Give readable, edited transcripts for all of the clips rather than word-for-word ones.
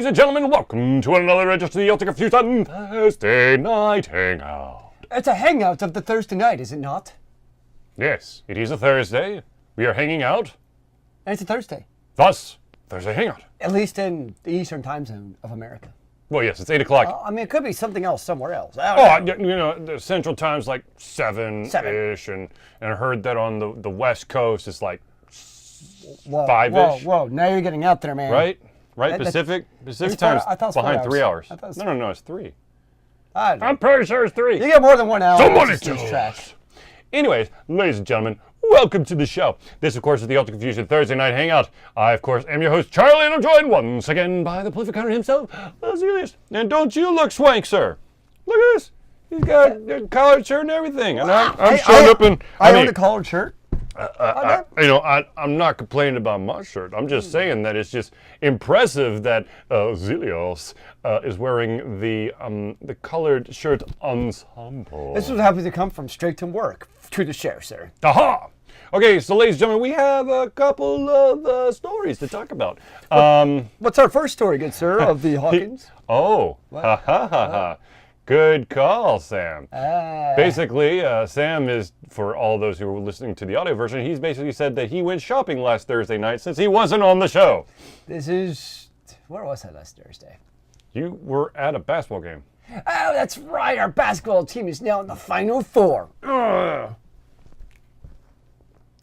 ladies and gentlemen, welcome to another edition of the Celtic Fusion Thursday Night Hangout. It's a hangout of the Thursday night, is it not? Yes, it is a Thursday. We are hanging out. And it's a Thursday. Thus, Thursday Hangout. At least in the Eastern time zone of America. Well, yes, it's 8 o'clock. I mean, it could be something else somewhere else. I don't know. The Central Time's like 7-ish, and I heard that on the West Coast it's like 5-ish. Whoa, now you're getting out there, man. Right? Pacific Time's behind 3 hours. No, it's 3. I'm pretty sure it's 3. You get more than 1 hour. Somebody tell us. Anyways, ladies and gentlemen, welcome to the show. This, of course, is the Celtic Fusion Thursday Night Hangout. I, of course, am your host, Charlie, and I'm joined once again by the prolific hunter himself, Zealeus. And don't you look swank, sir. Look at this. He's got a collared shirt and everything. And I'm showing up in... I own a collared shirt. I'm not complaining about my shirt. I'm just saying that it's just impressive that Zealeus is wearing the colored shirt ensemble. This was happy to come from straight to work to the show, sir. Aha! Okay, so ladies and gentlemen, we have a couple of stories to talk about. What's our first story, good sir, of the Hawkins? Good call, Sam. Basically, Sam is, for all those who were listening to the audio version, he's basically said that he went shopping last Thursday night since he wasn't on the show. Where was I last Thursday? You were at a basketball game. Oh, that's right. Our basketball team is now in the Final Four.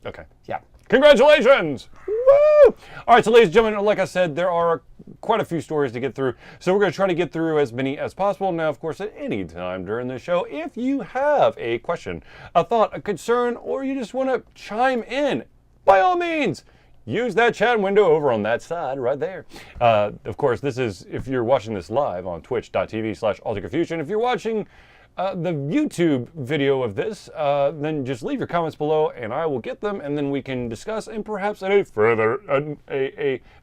Okay. Yeah. Congratulations! Woo! All right, so ladies and gentlemen, like I said, there are quite a few stories to get through. So we're going to try to get through as many as possible. Now, of course, at any time during the show, if you have a question, a thought, a concern, or you just want to chime in, by all means, use that chat window over on that side right there. Of course, this is, if you're watching this live on twitch.tv/AlticFusion. If you're watching the YouTube video of this, then just leave your comments below and I will get them, and then we can discuss, and perhaps at a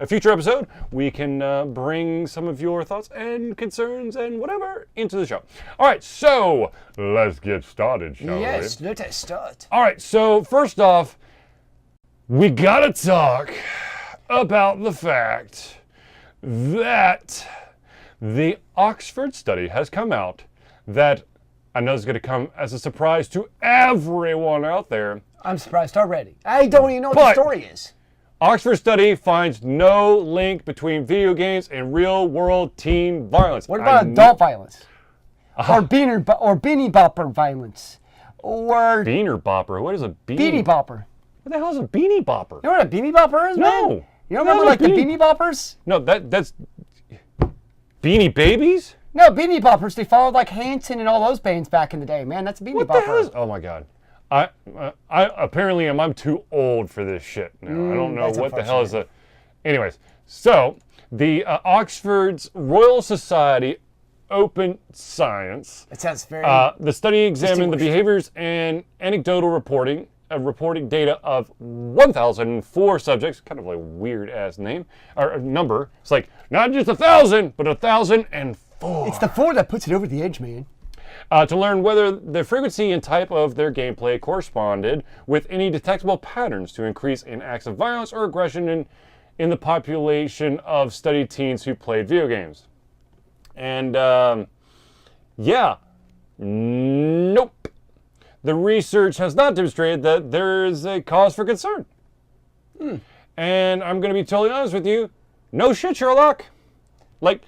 future episode we can bring some of your thoughts and concerns and whatever into the show. All right, so let's get started, shall we? Yes, let us start. All right, so first off, we gotta talk about the fact that the Oxford study has come out that I know it's going to come as a surprise to everyone out there. I'm surprised already. I don't even know what the story is. Oxford study finds no link between video games and real-world teen violence. What about adult violence? Or beanie bopper violence? Or... Beaner bopper? What is a beanie bopper? What the hell is a beanie bopper? You know what a beanie bopper is, man? No. You don't remember, like, the beanie boppers? No, that's... Beanie Babies? No, Beanie Boppers, they followed like Hanson and all those bands back in the day, man. That's a Beanie Bopper. What the hell is... Oh my God. I apparently I'm too old for this shit now. I don't know what the hell is a... Anyways, so the Oxford's Royal Society Open Science. It sounds very... the study examined the behaviors and anecdotal reporting data of 1,004 subjects. Kind of a weird ass name or number. It's like not just 1,000, but 1,004. It's the 4 that puts it over the edge, man. To learn whether the frequency and type of their gameplay corresponded with any detectable patterns to increase in acts of violence or aggression in the population of studied teens who played video games. And yeah, nope. The research has not demonstrated that there is a cause for concern. And I'm going to be totally honest with you, no shit, Sherlock. Like,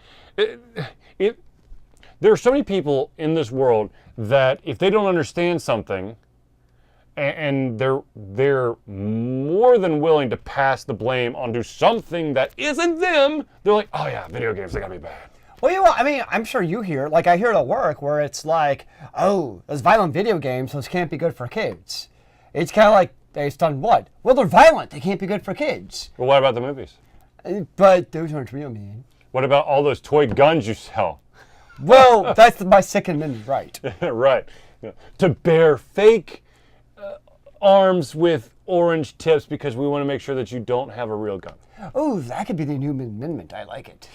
there are so many people in this world that if they don't understand something, and they're more than willing to pass the blame onto something that isn't them, they're like, oh yeah, video games, they gotta be bad. Well, I mean, I'm sure you hear, like I hear it at work where it's like, oh, those violent video games, those can't be good for kids. It's kind of like, based on what? Well, they're violent, they can't be good for kids. Well, what about the movies? But those aren't real, man. What about all those toy guns you sell? Well, that's my Second Amendment right. Right. To bear fake arms with orange tips because we want to make sure that you don't have a real gun. Oh, that could be the new amendment. I like it.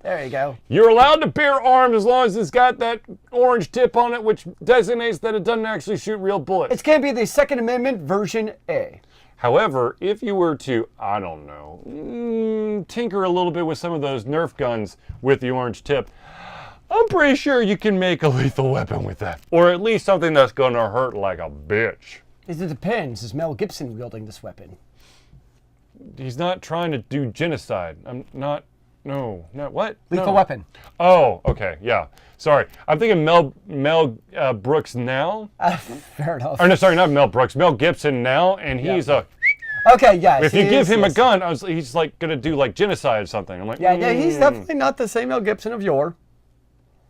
There you go. You're allowed to bear arms as long as it's got that orange tip on it, which designates that it doesn't actually shoot real bullets. It's going to be the Second Amendment version A. However, if you were to, I don't know, tinker a little bit with some of those Nerf guns with the orange tip, I'm pretty sure you can make a lethal weapon with that. Or at least something that's gonna hurt like a bitch. It depends. Is Mel Gibson wielding this weapon? He's not trying to do genocide. I'm not, no, what? Lethal No. weapon. Oh, okay, yeah. Sorry, I'm thinking Mel Brooks now. Fair enough. Or no, sorry, not Mel Brooks. Mel Gibson now, and he's a. Okay, yes. If you give him a gun, he's like gonna do like genocide or something. I'm like, Yeah, he's definitely not the same Mel Gibson of yore.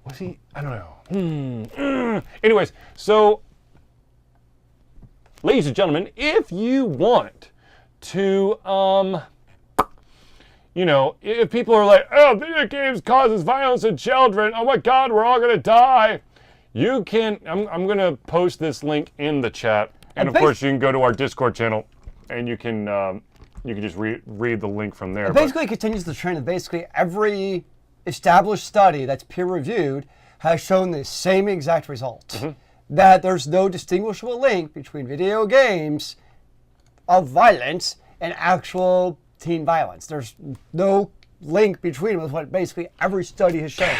Was he? I don't know. Anyways, so, ladies and gentlemen, if you want to, you know, if people are like, oh, video games causes violence in children, oh my God, we're all gonna die. You can, I'm gonna post this link in the chat, and of course you can go to our Discord channel, and you can just read the link from there. It basically continues the trend of basically every established study that's peer-reviewed has shown the same exact result. That there's no distinguishable link between video games of violence and actual teen violence. There's no link between them, is what basically every study has shown.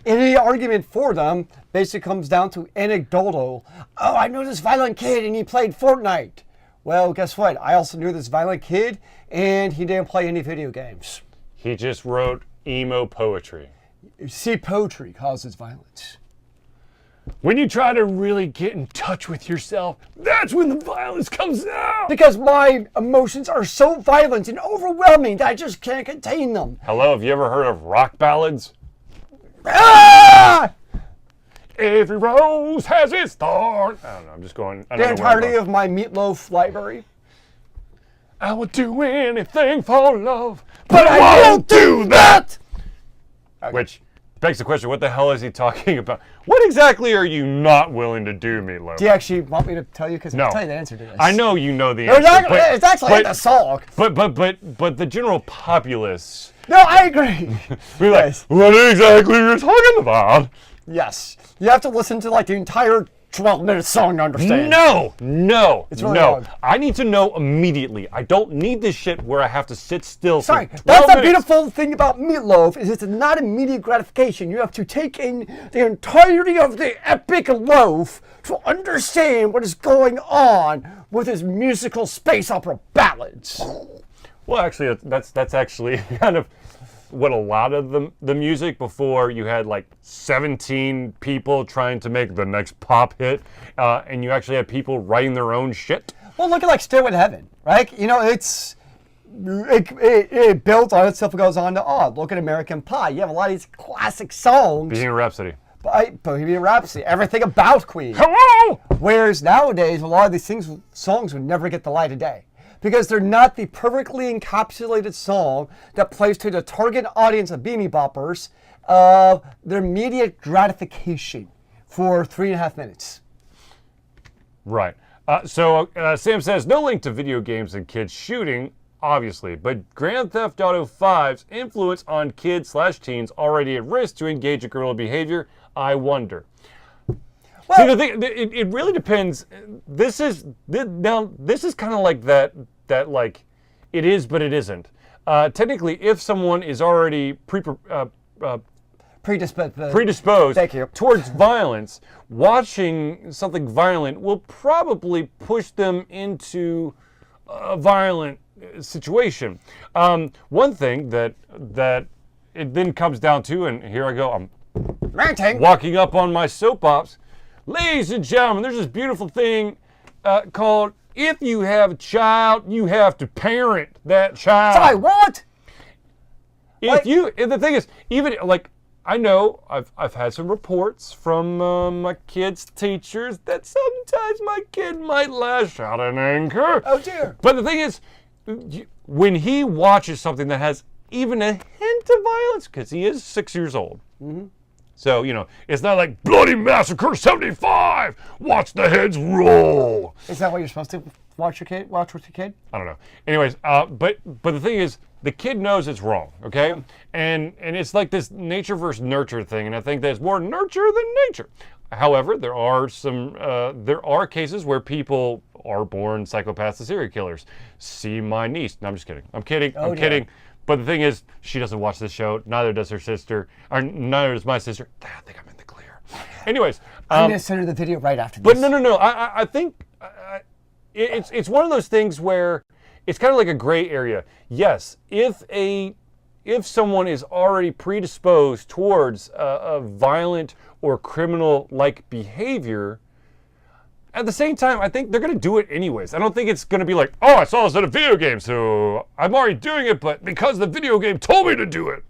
Any argument for them basically comes down to anecdotal. Oh, I know this violent kid and he played Fortnite. Well, guess what? I also knew this violent kid and he didn't play any video games. He just wrote emo poetry. You see, poetry causes violence. When you try to really get in touch with yourself, that's when the violence comes out. Because my emotions are so violent and overwhelming that I just can't contain them. Hello, have you ever heard of rock ballads? Ah! Every rose has its thorn. I don't know, I'm just going. I don't The know where I'm entirety going. of my Meatloaf library. I would do anything for love, But I won't do that! Which begs the question, what the hell is he talking about? What exactly are you not willing to do, Meatloaf? Do you actually want me to tell you? Because No. I'll tell you the answer to this. I know you know the It's answer. it's actually in the song. But the general populace, No, I agree. we're like, Yes. what exactly are you talking about? Yes. You have to listen to like the entire 12-minute song to understand. No, It's really no. long. I need to know immediately. I don't need this shit where I have to sit still. Sorry, for 12 that's the minutes. beautiful thing about Meatloaf is it's not immediate gratification. You have to take in the entirety of the epic loaf to understand what is going on with his musical space opera ballads. Well, actually, that's actually kind of what a lot of the music before you had like 17 people trying to make the next pop hit, and you actually had people writing their own shit. Well, look at like Stairway to Heaven, right? You know, it builds on itself and goes on to, oh, look at American Pie. You have a lot of these classic songs. Bohemian Rhapsody. Bohemian Rhapsody, everything about Queen. Hello! Whereas nowadays, a lot of these songs would never get the light of day. Because they're not the perfectly encapsulated song that plays to the target audience of Beanie Boppers of their immediate gratification for 3.5 minutes. Right. So Sam says, no link to video games and kids shooting, obviously, but Grand Theft Auto 5's influence on kids/teens already at risk to engage in criminal behavior, I wonder. Well, See, the thing, it really depends. This is kind of like that like, it is, but it isn't. Technically, if someone is already predisposed Thank you. towards violence, watching something violent will probably push them into a violent situation. One thing that it then comes down to, and here I go, I'm ranting. walking up on my soapbox. Ladies and gentlemen, there's this beautiful thing called, if you have a child, you have to parent that child. Sorry, what? The thing is, even like, I know I've had some reports from my kids' teachers that sometimes my kid might lash out in anger. Oh dear. But the thing is, when he watches something that has even a hint of violence, because he is 6 years old. Mm-hmm. So, you know, it's not like Bloody Massacre 75, watch the heads roll. Is that what you're supposed to watch with your kid? I don't know. Anyways, but the thing is, the kid knows it's wrong, okay? And it's like this nature versus nurture thing, and I think there's more nurture than nature. However, there are cases where people are born psychopaths and serial killers. See my niece. No, I'm just kidding. I'm kidding. Oh, I'm kidding. But the thing is, she doesn't watch this show. Neither does her sister. Or neither does my sister. I think I'm in the clear. Anyways. I'm going to send her the video right after But this. no. I think it's one of those things where it's kind of like a gray area. Yes, if someone is already predisposed towards a violent or criminal-like behavior, at the same time, I think they're going to do it anyways. I don't think it's going to be like, oh, I saw this in a video game, so I'm already doing it, but because the video game told me to do it.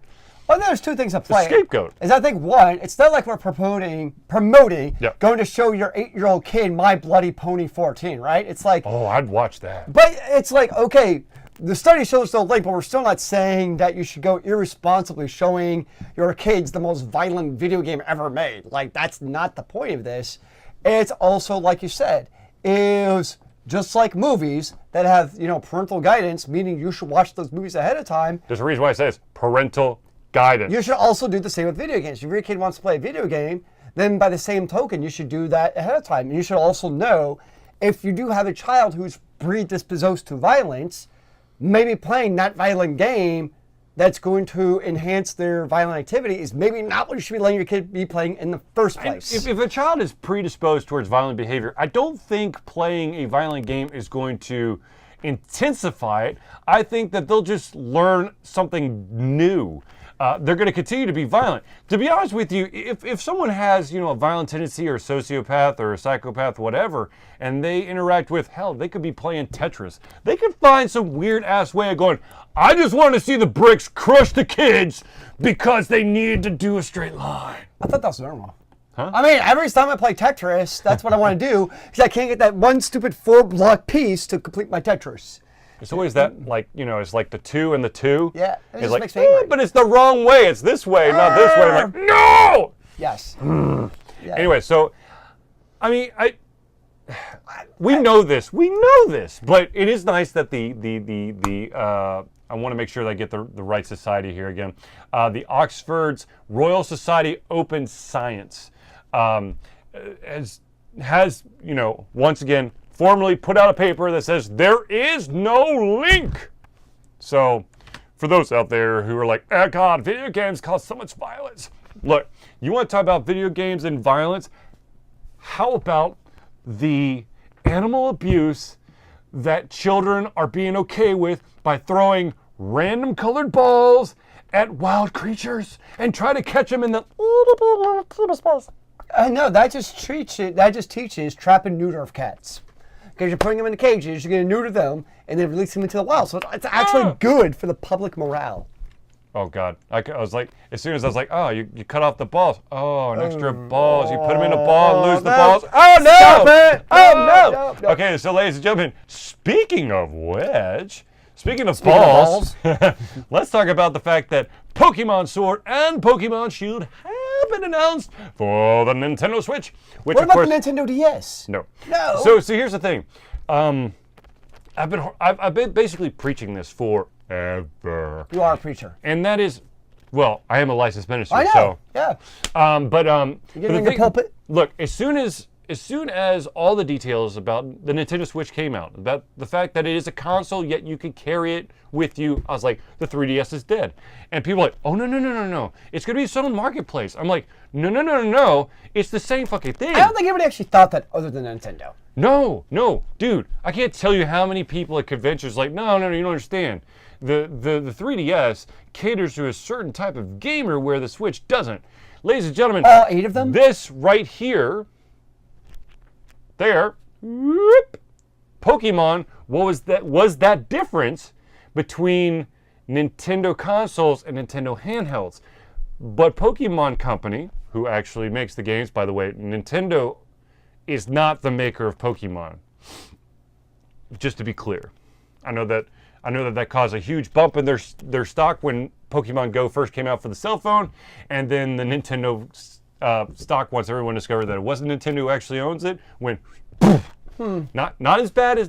Well, there's two things at play. The scapegoat. Is I think one, it's not like we're promoting going to show your 8-year-old kid My Bloody Pony 14, right? It's like... Oh, I'd watch that. But it's like, okay, the study shows the link, but we're still not saying that you should go irresponsibly showing your kids the most violent video game ever made. Like, that's not the point of this. It's also, like you said, is just like movies that have, parental guidance, meaning you should watch those movies ahead of time. There's a reason why I say it's parental guidance. You should also do the same with video games. If your kid wants to play a video game, then by the same token, you should do that ahead of time. And you should also know if you do have a child who's predisposed to violence, maybe playing that violent game that's going to enhance their violent activity is maybe not what you should be letting your kid be playing in the first place. If a child is predisposed towards violent behavior, I don't think playing a violent game is going to intensify it. I think that they'll just learn something new. They're going to continue to be violent. To be honest with you, if someone has, a violent tendency or a sociopath or a psychopath, whatever, and they interact with, hell, they could be playing Tetris. They could find some weird ass way of going, I just want to see the bricks crush the kids because they needed to do a straight line. I thought that was normal. Huh? I mean, every time I play Tetris, that's what I want to do because I can't get that one stupid 4-block piece to complete my Tetris. It's always that, it's like the 2 and the 2. Yeah, it's just like, makes me angry. but it's the wrong way. It's this way, not this way. I'm like, no! Yes. Yeah. Anyway, so, I mean, we know this, but it is nice that I want to make sure that I get the right society here again. The Oxford's Royal Society Open Science has, once again, formally put out a paper that says there is no link. So, for those out there who are like, oh God, video games cause so much violence. Look, you want to talk about video games and violence? How about the animal abuse that children are being okay with by throwing random colored balls at wild creatures and try to catch them in the balls? No, that just teaches trap and neuter of cats. Because you're putting them in the cages, you're going to neuter them, and then release them into the wild. So it's actually good for the public morale. Oh, God. I was like, as soon as I was like, oh, you cut off the balls. Oh, an extra balls. You put them in a ball and lose the balls. Oh, no! Stop it! Oh, no! No. Okay, so ladies and gentlemen, speaking of balls, let's talk about the fact that Pokemon Sword and Pokemon Shield have been announced for the Nintendo Switch. Which, what of about course, the Nintendo DS? No. No. So here's the thing. I've been basically preaching this forever. You are a preacher. And that is, well, I am a licensed minister. I know. So, yeah. You get in the pulpit. Look, as soon as all the details about the Nintendo Switch came out, about the fact that it is a console, yet you can carry it with you, I was like, the 3DS is dead. And people are like, oh, no. It's going to be its own marketplace. I'm like, no. It's the same fucking thing. I don't think anybody actually thought that other than Nintendo. No, dude. I can't tell you how many people at conventions like, no, you don't understand. The 3DS caters to a certain type of gamer where the Switch doesn't. Ladies and gentlemen. All 8 of them? This right here, there, whoop, Pokemon, was that difference between Nintendo consoles and Nintendo handhelds. But Pokemon Company, who actually makes the games, by the way, Nintendo is not the maker of Pokemon. Just to be clear. I know that caused a huge bump in their stock when Pokemon Go first came out for the cell phone, and then the Nintendo stock, once everyone discovered that it wasn't Nintendo who actually owns it, went poof. Not as bad as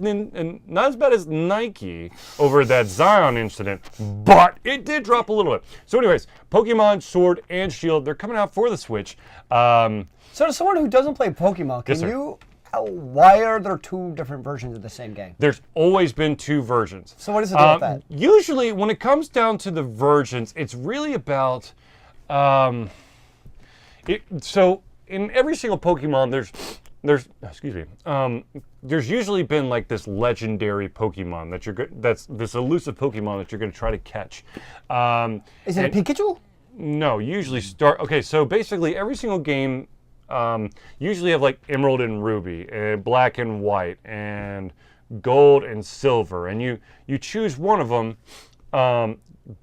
Nike over that Zion incident, but it did drop a little bit. So anyways, Pokemon Sword and Shield, they're coming out for the Switch. So to someone who doesn't play Pokemon, can Yes, sir. you Why are there two different versions of the same game? There's always been two versions. So what is the deal with that? Usually, when it comes down to the versions, it's really about. So in every single Pokemon, there's usually been like this legendary Pokemon that's this elusive Pokemon that you're going to try to catch. Is it a Pikachu? No, usually okay, so basically every single game usually have like Emerald and Ruby, and Black and White, and Gold and Silver, and you choose one of them.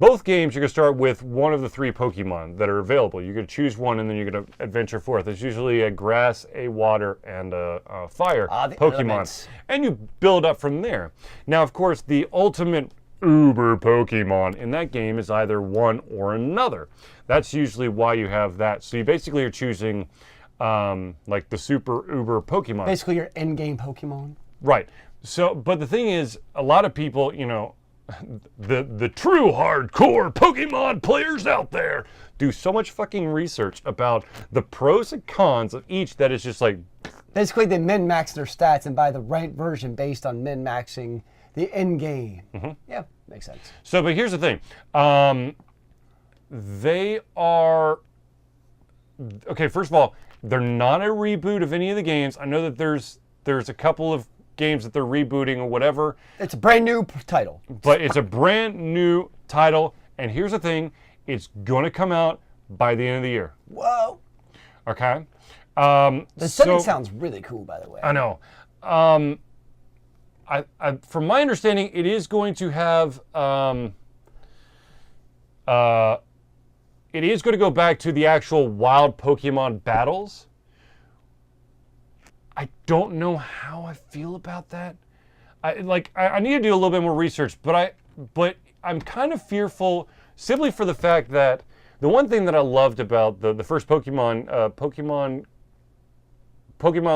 Both games, you're going to start with one of the three Pokemon that are available. You're going to choose one, and then you're going to adventure forth. There's usually a grass, a water, and a fire Pokemon. Elements. And you build up from there. Now, of course, the ultimate uber Pokemon in that game is either one or another. That's usually why you have that. So you basically are choosing like the super uber Pokemon. Basically your end-game Pokemon. Right. So, but the thing is, a lot of people, the true hardcore Pokemon players out there do so much fucking research about the pros and cons of each that it's just like... Basically, they min-max their stats and buy the right version based on min-maxing the end game. Mm-hmm. Yeah, makes sense. So, but here's the thing. They are... Okay, first of all, they're not a reboot of any of the games. I know that there's a couple of games that they're rebooting or whatever. It's a brand new title. But it's a brand new title, and here's the thing, it's going to come out by the end of the year. Whoa. Okay? The setting sounds really cool, by the way. I know. From my understanding, it is going to have... it is going to go back to the actual wild Pokemon battles. I don't know how I feel about that. I need to do a little bit more research, but I'm kind of fearful simply for the fact that the one thing that I loved about the first Pokemon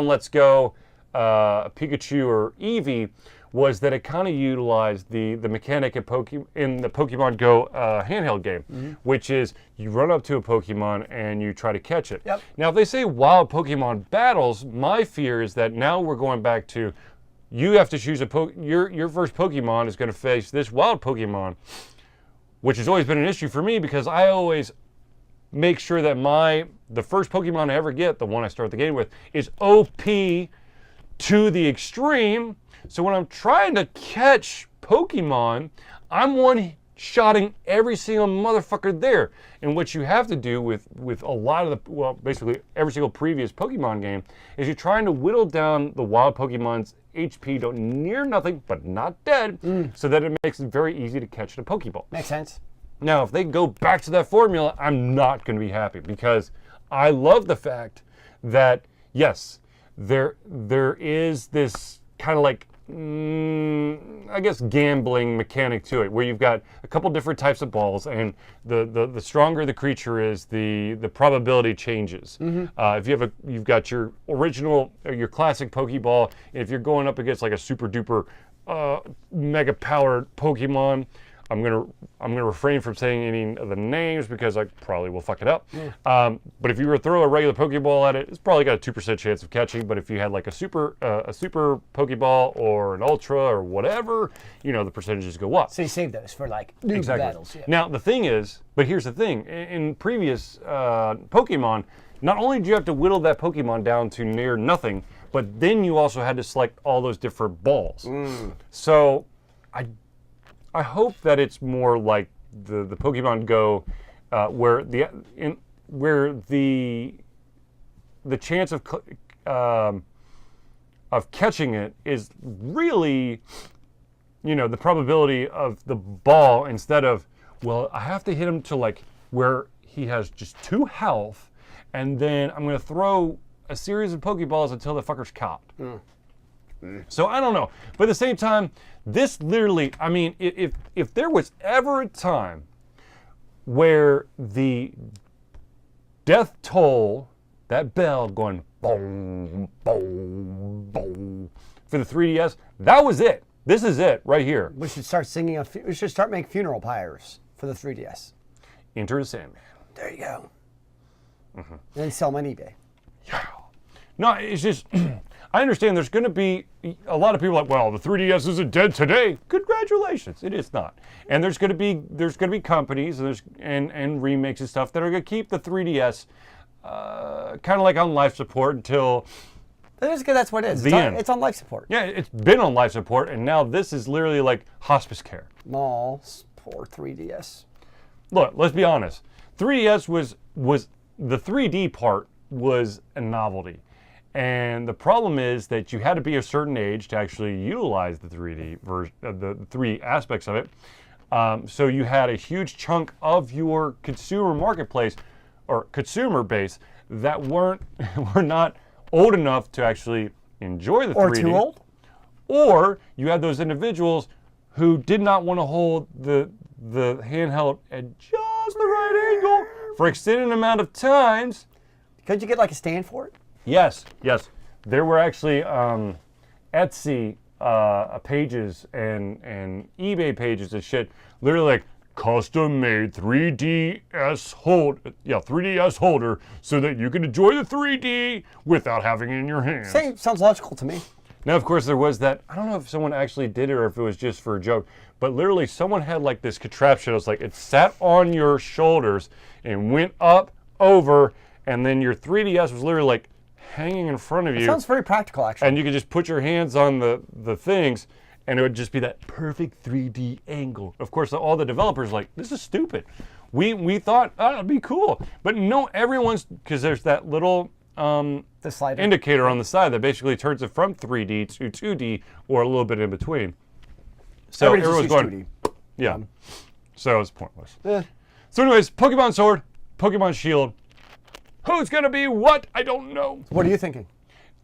Let's Go, Pikachu or Eevee, was that it kind of utilized the mechanic in the Pokemon Go handheld game, which is you run up to a Pokemon and you try to catch it. Yep. Now, if they say wild Pokemon battles, my fear is that now we're going back to you have to choose your first Pokemon is going to face this wild Pokemon, which has always been an issue for me because I always make sure that the first Pokemon I ever get, the one I start the game with, is OP to the extreme. So when I'm trying to catch Pokemon, I'm one-shotting every single motherfucker there. And what you have to do with a lot of basically every single previous Pokemon game is you're trying to whittle down the wild Pokemon's HP to near nothing, but not dead, so that it makes it very easy to catch the Pokeball. Makes sense. Now, if they go back to that formula, I'm not going to be happy because I love the fact that, yes, there is this kind of like I guess gambling mechanic to it, where you've got a couple different types of balls, and the stronger the creature is, the probability changes. If you've got your original, your classic Pokeball, and if you're going up against like a super duper mega powered Pokemon, I'm gonna refrain from saying any of the names because I probably will fuck it up. But if you were to throw a regular Pokeball at it, it's probably got a 2% chance of catching. But if you had like a super Pokeball or an Ultra or whatever, the percentages go up. So you save those for like new battles. Yeah. Now the thing is, but here's the thing: in previous Pokemon, not only do you have to whittle that Pokemon down to near nothing, but then you also had to select all those different balls. So I hope that it's more like the Pokemon Go, where the chance of catching it is really, the probability of the ball, instead of, well, I have to hit him to like where he has just 2 health, and then I'm going to throw a series of Pokeballs until the fucker's caught. So I don't know, but at the same time, this literally, I mean, if there was ever a time where the death toll, that bell going boom, boom, boom, for the 3DS, that was it. This is it right here. We should start singing. We should start making funeral pyres for the 3DS. Enter the Sandman. There you go. And then sell them on eBay. Yeah. No, it's just, I understand there's going to be a lot of people like, well, the 3DS isn't dead today. Congratulations, it is not. And there's going to be companies and remakes and stuff that are going to keep the 3DS kind of like on life support until That's what it is. It's on life support. Yeah, it's been on life support, and now this is literally like hospice care. No, poor 3DS. Look, let's be honest. 3DS was the 3D part was a novelty. And the problem is that you had to be a certain age to actually utilize the 3D version, the 3 aspects of it. So you had a huge chunk of your consumer marketplace or consumer base that were not old enough to actually enjoy the 3D. Or too old? Or you had those individuals who did not want to hold the handheld at just the right angle for extended amount of times. Could you get like a stand for it? Yes. There were actually Etsy pages and eBay pages and shit, literally like custom-made 3DS holder so that you can enjoy the 3D without having it in your hands. Sounds logical to me. Now, of course, there was that, I don't know if someone actually did it or if it was just for a joke, but literally someone had like this contraption. It was like it sat on your shoulders and went up, over, and then your 3DS was literally like hanging in front of you. Sounds very practical, actually. And you could just put your hands on the things, and it would just be that perfect 3D angle. Of course, all the developers were like, this is stupid. We thought, oh, it'd be cool. But no, everyone's, because there's that little the slider indicator on the side that basically turns it from 3D to 2D or a little bit in between. So everyone's going, 2D. yeah. So it's pointless. Eh. So anyways, Pokemon Sword, Pokemon Shield. Who's going to be what? I don't know. What are you thinking?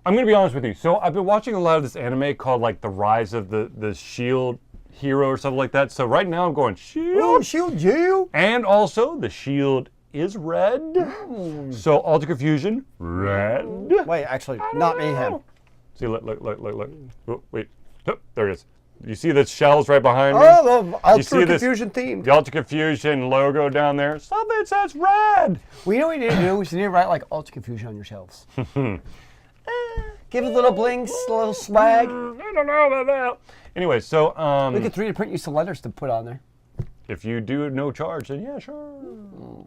I'm going to be honest with you. So I've been watching a lot of this anime called like The Rise of the Shield Hero or something like that. So right now I'm going Shield. Oh, Shield you. And also the Shield is red. So Ultra Confusion, red. Wait, actually, not me, him. See, look. Oh, wait. Oh, there it is. You see the shells right behind me? Oh, the Ultra this- Confusion theme. The Ultra Confusion logo down there. Something says red. Well, you know what we need to do? We need to write like Ultra Confusion on your shelves. Give it a little blinks, a little swag. I don't know about that. Anyway, so We could 3D print you some letters to put on there. if you do it no charge, then yeah, sure.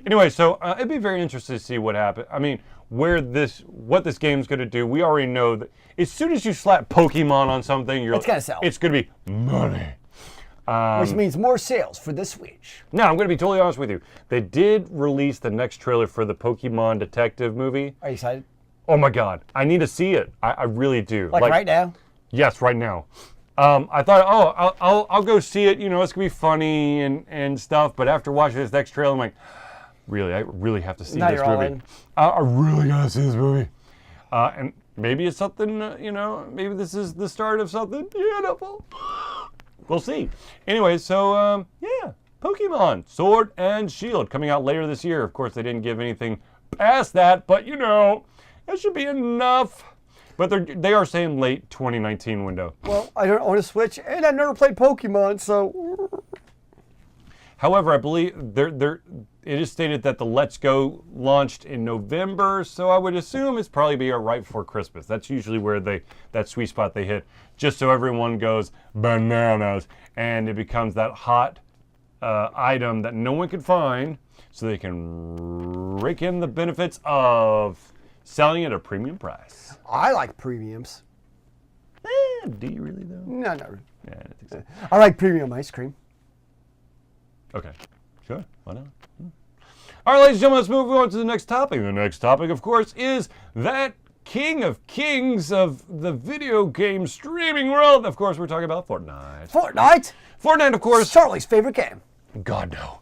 Anyway, so it'd be very interesting to see what happens. I mean, what this game's going to do. We already know that as soon as you slap Pokemon on something, It's gonna sell. It's going to be money. Which means more sales for the Switch. Now, I'm going to be totally honest with you. They did release the next trailer for the Pokemon Detective movie. Are you excited? Oh my God, I need to see it. I really do. Like right now? Yes, right now. I thought, I'll go see it. You know, it's gonna be funny and stuff. But after watching this next trailer, I'm like, really, I really have to see Now this you're all movie. in. I really gotta see this movie. And maybe it's something. Maybe this is the start of something beautiful. We'll see. Anyway, so yeah, Pokemon Sword and Shield coming out later this year. Of course, they didn't give anything past that, but that should be enough. But they are saying late 2019 window. Well, I don't own a Switch, and I've never played Pokemon, so... However, I believe it is stated that the Let's Go launched in November, so I would assume it's probably be right before Christmas. That's usually where that sweet spot they hit, just so everyone goes bananas, and it becomes that hot item that no one can find, so they can rake in the benefits of selling it at a premium price. I like premiums. Do you really though? No, not really. Yeah, I don't think so. I like premium ice cream. Okay, sure, why not? All right, ladies and gentlemen, let's move on to the next topic. The next topic, of course, is that king of kings of the video game streaming world. Of course, we're talking about Fortnite. Fortnite? Fortnite, of course. Charlie's favorite game. God, no.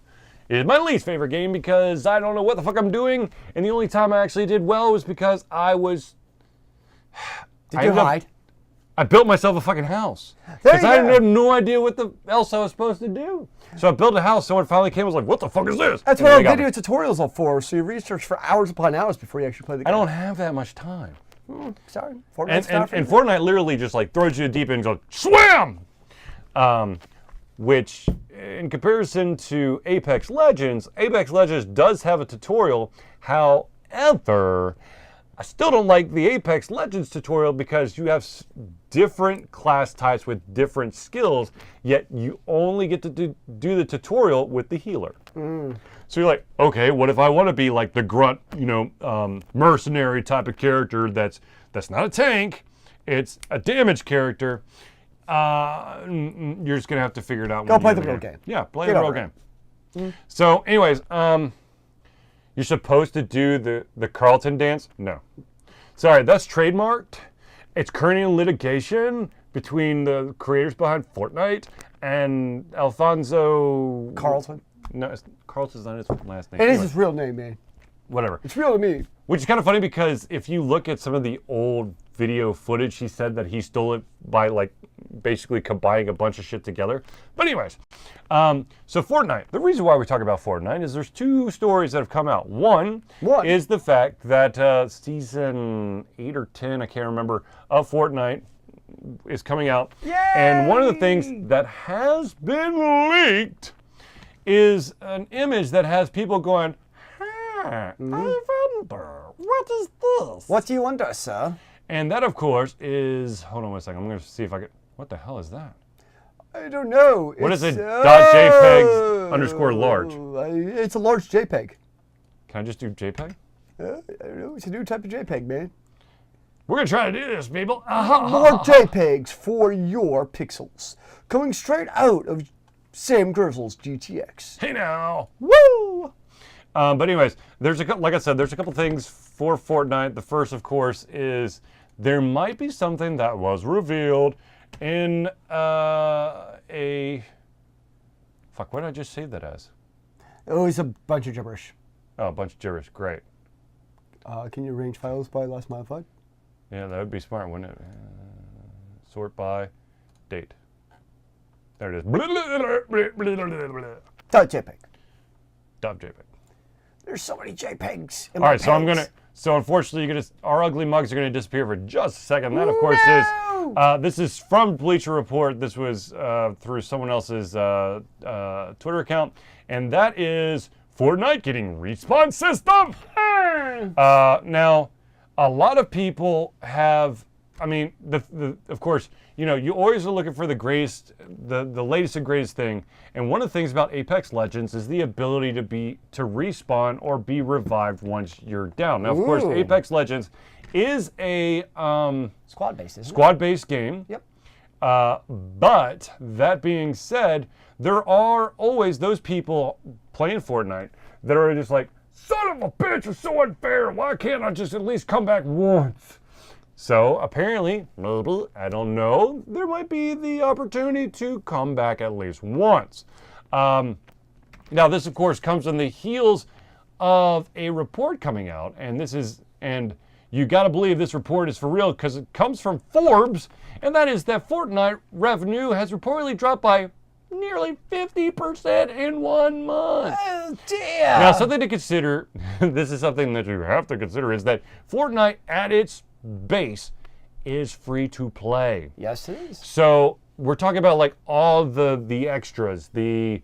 It is my least favorite game because I don't know what the fuck I'm doing, and the only time I actually did well was because I was... Did you hide? I built myself a fucking house. There Because you I go. had no idea what else I was supposed to do. So I built a house, someone finally came and was like, what the fuck is this? That's And what they our got me. video tutorials are for, so you research for hours upon hours before you actually play the I game. don't have that much time. Sorry. Fortnite's And not for you. Fortnite literally just like throws you deep and goes, swim! Which, in comparison to Apex Legends does have a tutorial. However, I still don't like the Apex Legends tutorial because you have different class types with different skills, yet you only get to do the tutorial with the healer. So you're like, okay, what if I want to be like the grunt, mercenary type of character that's not a tank, it's a damage character. You're just going to have to figure it out. Go play the real game. Yeah, play the real game. So anyways, you're supposed to do the Carlton dance? No. Sorry, that's trademarked. It's currently in litigation between the creators behind Fortnite and Alfonso... Carlton? No, Carlton's not his last name. It is his real name, man. Whatever. It's real to me. Which is kind of funny because if you look at some of the old video footage, he said that he stole it by basically combining a bunch of shit together. But anyways, so Fortnite. The reason why we talk about Fortnite is there's two stories that have come out. One is the fact that season 8 or 10, I can't remember, of Fortnite is coming out. Yay! And one of the things that has been leaked is an image that has people going, I wonder, what is this? What do you wonder, sir? And that, of course, is... Hold on one second. I'm going to see if I can... What the hell is that? I don't know. What is it? .jpeg underscore large. It's a large JPEG. Can I just do JPEG? I don't know. It's a new type of JPEG, man. We're going to try to do this, people. More JPEGs for your pixels. Coming straight out of Sam Grizzle's GTX. Hey now. Woo! But anyways, like I said, there's a couple things for Fortnite. The first, of course, is there might be something that was revealed in a... Fuck, what did I just say that as? Oh, it's a bunch of gibberish. Oh, a bunch of gibberish. Great. Can you arrange files by last modified? Yeah, that would be smart, wouldn't it? Sort by date. There it is. .jpeg. .jpeg. There's so many JPEGs. All right, so unfortunately, our ugly mugs are gonna disappear for just a second. That, of course, is this is from Bleacher Report. This was through someone else's Twitter account, and that is Fortnite getting respawn system. Now, a lot of people have. I mean, of course, you always are looking for the greatest, the latest and greatest thing. And one of the things about Apex Legends is the ability to respawn or be revived once you're down. Now, of course, Apex Legends is a squad-based, isn't it? Squad-based game. Yep. But that being said, there are always those people playing Fortnite that are just like, son of a bitch, it's so unfair. Why can't I just at least come back once? So apparently, maybe, I don't know, there might be the opportunity to come back at least once. Now this of course comes on the heels of a report coming out, and you gotta believe this report is for real because it comes from Forbes, and that is that Fortnite revenue has reportedly dropped by nearly 50% in 1 month. Oh dear! Now something to consider, this is something that you have to consider, is that Fortnite at its base is free to play. Yes, it is. So we're talking about like all the extras, the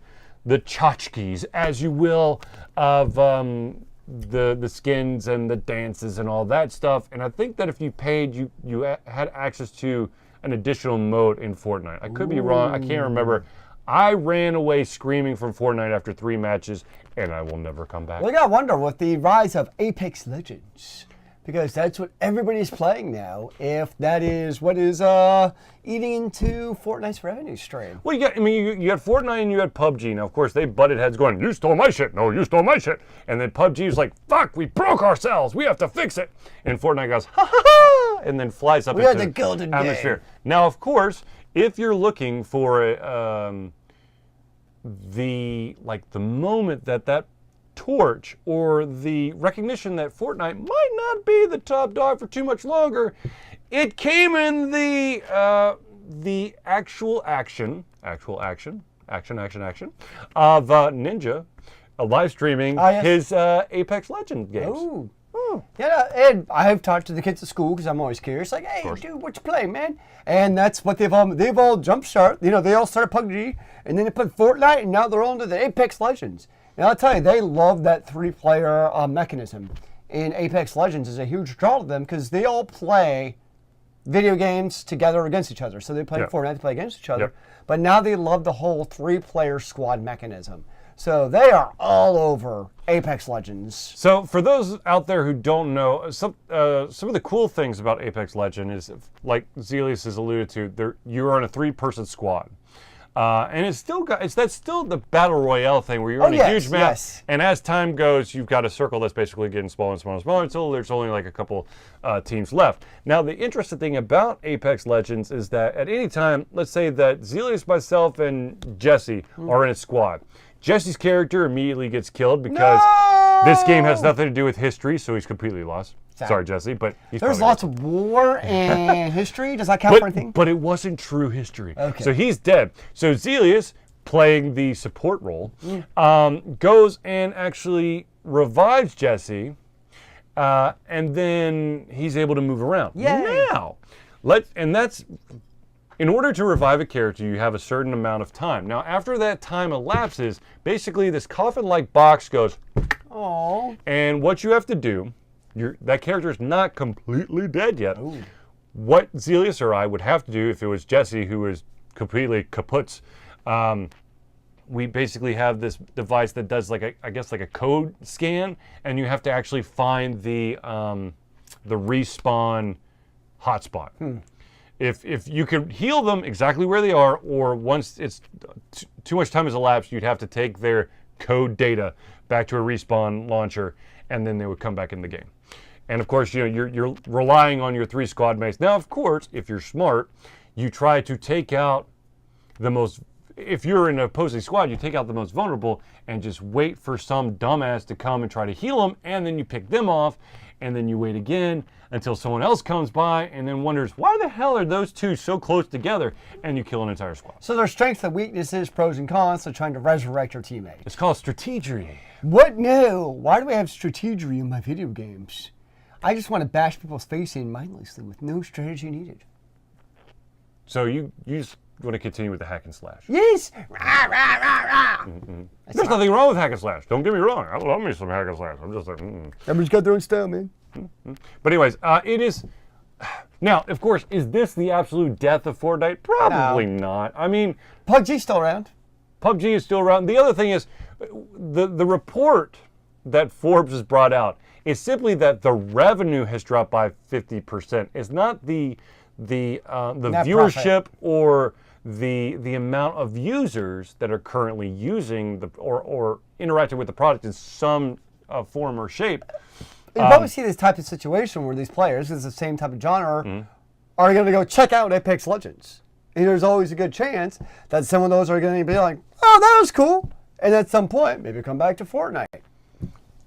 tchotchkes, as you will, of the skins and the dances and all that stuff. And I think that if you paid, you had access to an additional mode in Fortnite. I could be wrong. I can't remember. I ran away screaming from Fortnite after 3 matches, and I will never come back. Well, you gotta wonder with the rise of Apex Legends, because that's what everybody's playing now. If that is what is eating into Fortnite's revenue stream. Well, you got Fortnite and you had PUBG. Now, of course, they butted heads going, you stole my shit. No, you stole my shit. And then PUBG was like, fuck, we broke ourselves. We have to fix it. And Fortnite goes, ha ha ha, and then flies up into the golden atmosphere. game. Now, of course, if you're looking for the moment that torch or the recognition that Fortnite might not be the top dog for too much longer, it came in the actual action of Ninja live streaming his Apex Legends games. Oh. Yeah, and I have talked to the kids at school because I'm always curious. Like, hey, dude, what you playing, man? And that's what they've all jump start. They all started PUBG, and then they put Fortnite, and now they're on to the Apex Legends. And I'll tell you, they love that 3-player mechanism. in Apex Legends is a huge draw to them because they all play video games together against each other. So they play Fortnite, they play against each other. But now they love the whole 3-player squad mechanism. So they are all over Apex Legends. So for those out there who don't know, some of the cool things about Apex Legend is, like Zealeus has alluded to, you're on a 3-person squad. And it's still that's still the battle royale thing where you're on a huge map, and as time goes, you've got a circle that's basically getting smaller and smaller and smaller until there's only like a couple teams left. Now, the interesting thing about Apex Legends is that at any time, let's say that Zealeus, myself, and Jesse are in a squad. Jesse's character immediately gets killed because this game has nothing to do with history, so he's completely lost. Sorry, Jesse, but there's lots of war and history. Does that count for anything? But it wasn't true history. Okay. So he's dead. So Zealeus, playing the support role, goes and actually revives Jesse, and then he's able to move around. Yay. Now, in order to revive a character, you have a certain amount of time. Now, after that time elapses, basically this coffin-like box goes, oh, and what you have to do, that character is not completely dead yet. Ooh. What Zealeus or I would have to do if it was Jesse who was completely kaput, we basically have this device that does like a code scan, and you have to actually find the respawn hotspot. If you could heal them exactly where they are, or once it's too much time has elapsed, you'd have to take their code data back to a respawn launcher, and then they would come back in the game. And of course, you're relying on your 3 squad mates. Now, of course, if you're smart, you try to take out the most. If you're in an opposing squad, you take out the most vulnerable and just wait for some dumbass to come and try to heal them, and then you pick them off, and then you wait again until someone else comes by and then wonders, why the hell are those two so close together? And you kill an entire squad. So there's strengths and weaknesses, pros and cons, so trying to resurrect your teammate. It's called strategery. What? No. Why do we have strategery in my video games? I just want to bash people's face in mindlessly with no strategy needed. So you just want to continue with the hack and slash? Yes! Rah, rah, rah, rah. There's nothing wrong with hack and slash. Don't get me wrong. I love me some hack and slash. I'm just like, Everybody's got their own style, man. But anyways, it is. Now, of course, is this the absolute death of Fortnite? Probably not. I mean, PUBG's still around. PUBG is still around. The other thing is, the report that Forbes has brought out is simply that the revenue has dropped by 50%. It's not the viewership or the amount of users that are currently using or interacting with the product in some form or shape. You probably see this type of situation where these players, it's the same type of genre, are going to go check out Apex Legends. And there's always a good chance that some of those are going to be like, oh, that was cool. And at some point, maybe come back to Fortnite.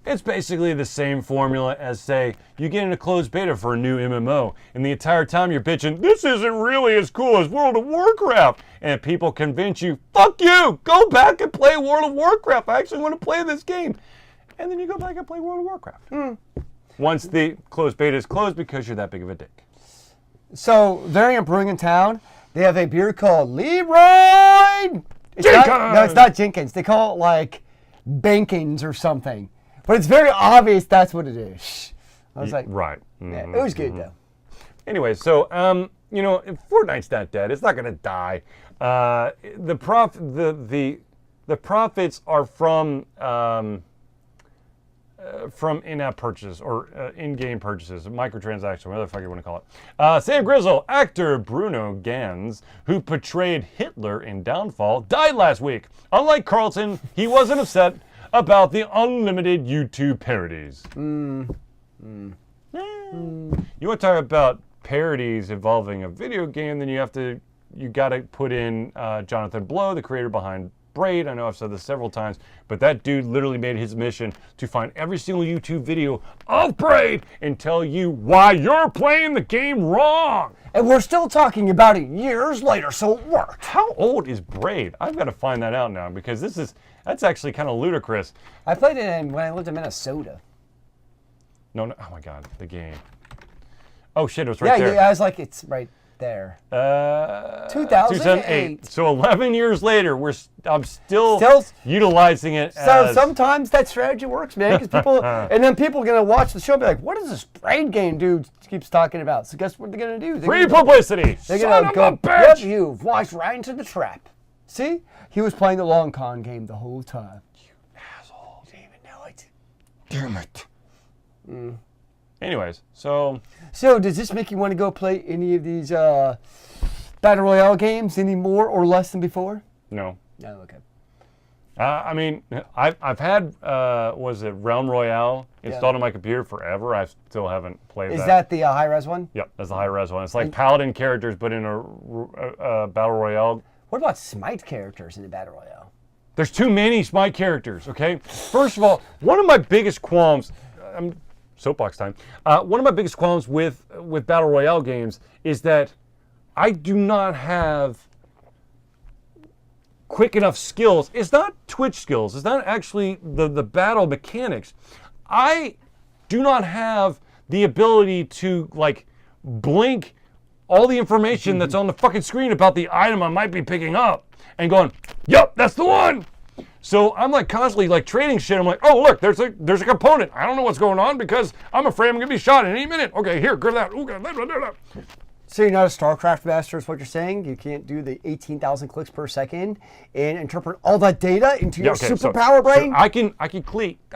It's basically the same formula as, say, you get in a closed beta for a new MMO, and the entire time you're bitching, this isn't really as cool as World of Warcraft. And people convince you, fuck you, go back and play World of Warcraft. I actually want to play this game. And then you go back and play World of Warcraft. Once the closed beta is closed because you're that big of a dick. So, Variant Brewing in town, they have a beer called Leroy. It's not Jenkins. They call it like Bankins or something. But it's very obvious that's what it is. I was like, right. Yeah, it was good though. Anyway, so if Fortnite's not dead, it's not going to die. The profits are from in-app purchases or in-game purchases, microtransactions, whatever the fuck you want to call it. Sam Grizzle, actor Bruno Ganz, who portrayed Hitler in Downfall, died last week. Unlike Carlton, he wasn't upset about the unlimited YouTube parodies. You want to talk about parodies involving a video game, then you got to put in Jonathan Blow, the creator behind Braid. I know I've said this several times, but that dude literally made his mission to find every single YouTube video of Braid and tell you why you're playing the game wrong. And we're still talking about it years later, so it worked. How old is Braid? I've got to find that out now because that's actually kind of ludicrous. I played it when I lived in Minnesota. No, oh my God, the game. Oh shit, it was right there. Yeah, I was like, it's right there? 2008. So 11 years later, I'm still utilizing it. So sometimes that strategy works, man. Because people, and then people are gonna watch the show and be like, "What does this brain game dude keeps talking about?" So guess what they're gonna do? Free publicity. They're gonna go, "Yep, you've walked right into the trap." See, he was playing the long con game the whole time. You asshole! Didn't even know it. Damn it. Anyways, so does this make you want to go play any of these battle royale games any more or less than before? no. No, okay. I mean, I've had was it Realm Royale installed on my computer forever. I still haven't played that. Is that the high res one? Yep, that's the high res one. It's like Paladin characters, but in a battle royale. What about Smite characters in the battle royale? There's too many Smite characters. Okay, first of all, one of my biggest qualms. Soapbox time. One of my biggest qualms with battle royale games is that I do not have quick enough skills. It's not Twitch skills. It's not actually the battle mechanics. I do not have the ability to like blink all the information that's on the fucking screen about the item I might be picking up and going, "Yep, that's the one." So I'm like constantly like trading shit. I'm like, "Oh look, there's a component. I don't know what's going on because I'm afraid I'm gonna be shot in any minute. Okay, here, grab that. Ooh, grab that. So you're not a StarCraft master is what you're saying? You can't do the 18,000 clicks per second and interpret all that data into your superpower brain? So I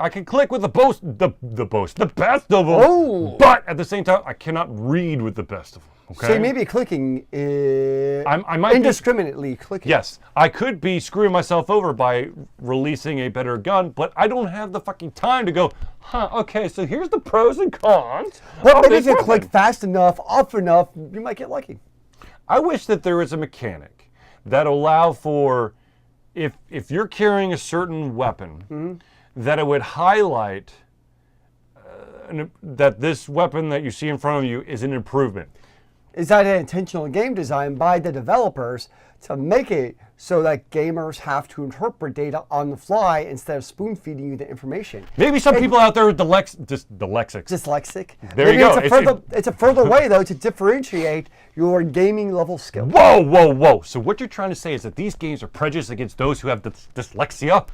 can click with the best of them. Oh. But at the same time, I cannot read with the best of them. Okay. So maybe clicking I might indiscriminately clicking. Yes, I could be screwing myself over by releasing a better gun, but I don't have the fucking time to go, okay, so here's the pros and cons. Well, maybe if you click fast enough, off enough, you might get lucky. I wish that there was a mechanic that allow for, if you're carrying a certain weapon, that it would highlight that this weapon that you see in front of you is an improvement. Is that an intentional game design by the developers to make it so that gamers have to interpret data on the fly instead of spoon feeding you the information? Maybe some people out there are dyslexic. Dyslexic. There you go. It's a further way though to differentiate your gaming level skill. Whoa. So what you're trying to say is that these games are prejudiced against those who have dyslexia?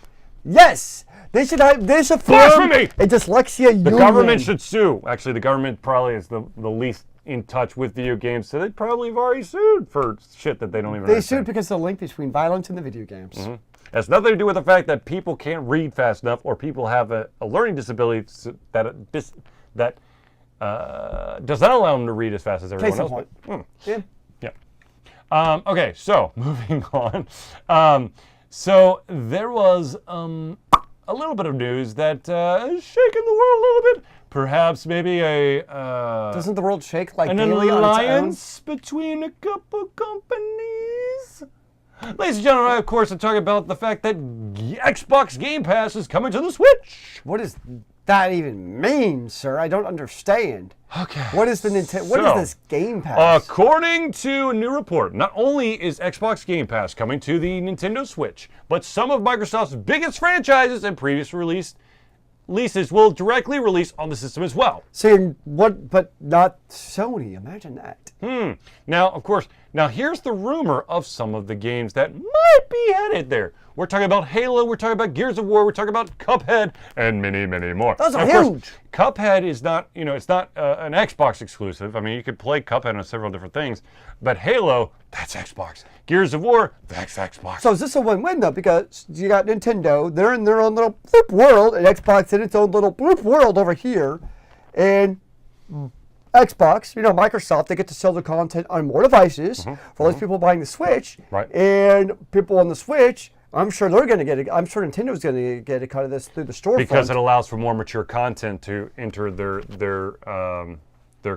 Yes. They should form Blasphemy! a dyslexia union. The government should sue. Actually, the government probably is the least in touch with video games, so they probably have already sued for shit that they don't even understand. They sued because of the link between violence and the video games. It has nothing to do with the fact that people can't read fast enough or people have a learning disability that does not allow them to read as fast as everyone else. Yeah. Okay, so moving on. So there was a little bit of news that is shaking the world a little bit. Perhaps maybe doesn't the world shake like an daily alliance between a couple companies? Ladies and gentlemen, of course, I'm talking about the fact that Xbox Game Pass is coming to the Switch. What does that even mean, sir? I don't understand. Okay. What is the Nintendo? What is this Game Pass? According to a new report, not only is Xbox Game Pass coming to the Nintendo Switch, but some of Microsoft's biggest franchises and previous releases will directly release on the system as well. So but not Sony. Imagine that. Now, of course, here's the rumor of some of the games that might be headed there. We're talking about Halo, we're talking about Gears of War, we're talking about Cuphead, and many, many more. Those are huge. Cuphead is not, it's not an Xbox exclusive. I mean, you could play Cuphead on several different things, but Halo, that's Xbox. Gears of War, that's Xbox. So is this a win-win though? Because you got Nintendo, they're in their own little bloop world, and Xbox in its own little bloop world over here, and Xbox, Microsoft, they get to sell their content on more devices for all these people buying the Switch, right? And people on the Switch, I'm sure they're going to get it. I'm sure Nintendo's going to get a cut of this through the storefront because it allows for more mature content to enter their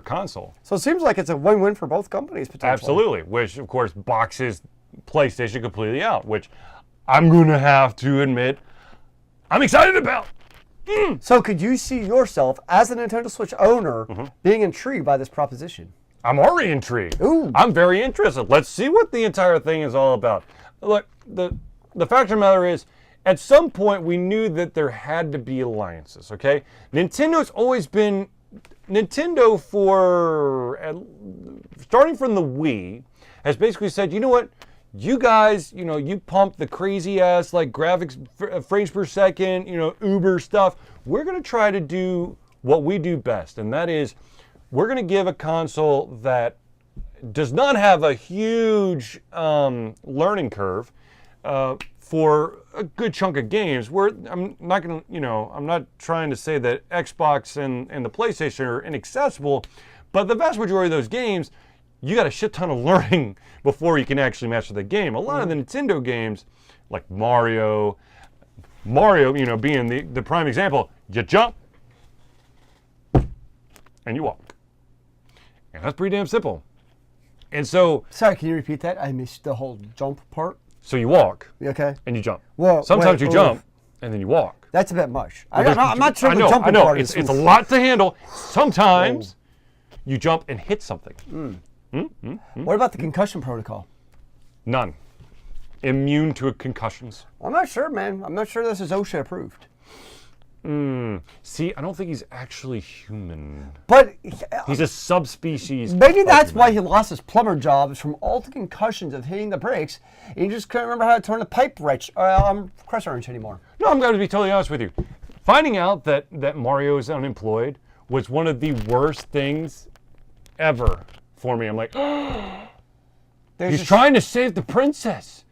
console. So it seems like it's a win-win for both companies potentially. Absolutely, which of course boxes PlayStation completely out, which I'm going to have to admit I'm excited about. So could you see yourself as a Nintendo Switch owner being intrigued by this proposition? I'm already intrigued. Ooh. I'm very interested. Let's see what the entire thing is all about. Look, the fact of the matter is, at some point we knew that there had to be alliances, okay? Nintendo's always been, Nintendo starting from the Wii, has basically said, you know what? You guys, you pump the crazy ass like graphics frames per second, Uber stuff. We're going to try to do what we do best, and that is we're going to give a console that does not have a huge learning curve for a good chunk of games. I'm not trying to say that Xbox and the PlayStation are inaccessible, but the vast majority of those games, you got a shit ton of learning before you can actually master the game. A lot of the Nintendo games, like Mario, being the prime example, you jump and you walk. And that's pretty damn simple. And so... Sorry, can you repeat that? I missed the whole jump part. So you walk. Okay. And you jump. Well, sometimes you jump and then you walk. That's a bit much. I'm not sure the jumping part part is... It's a lot to handle. Sometimes you jump and hit something. What about the concussion protocol? None. Immune to concussions. I'm not sure, man. I'm not sure this is OSHA approved. See, I don't think he's actually human. But he's a subspecies. Maybe that's why he lost his plumber job, is from all the concussions of hitting the brakes. And he just couldn't remember how to turn the pipe pressure wrench anymore. No, I'm going to be totally honest with you. Finding out that Mario is unemployed was one of the worst things ever for me. I'm like, he's trying to save the princess.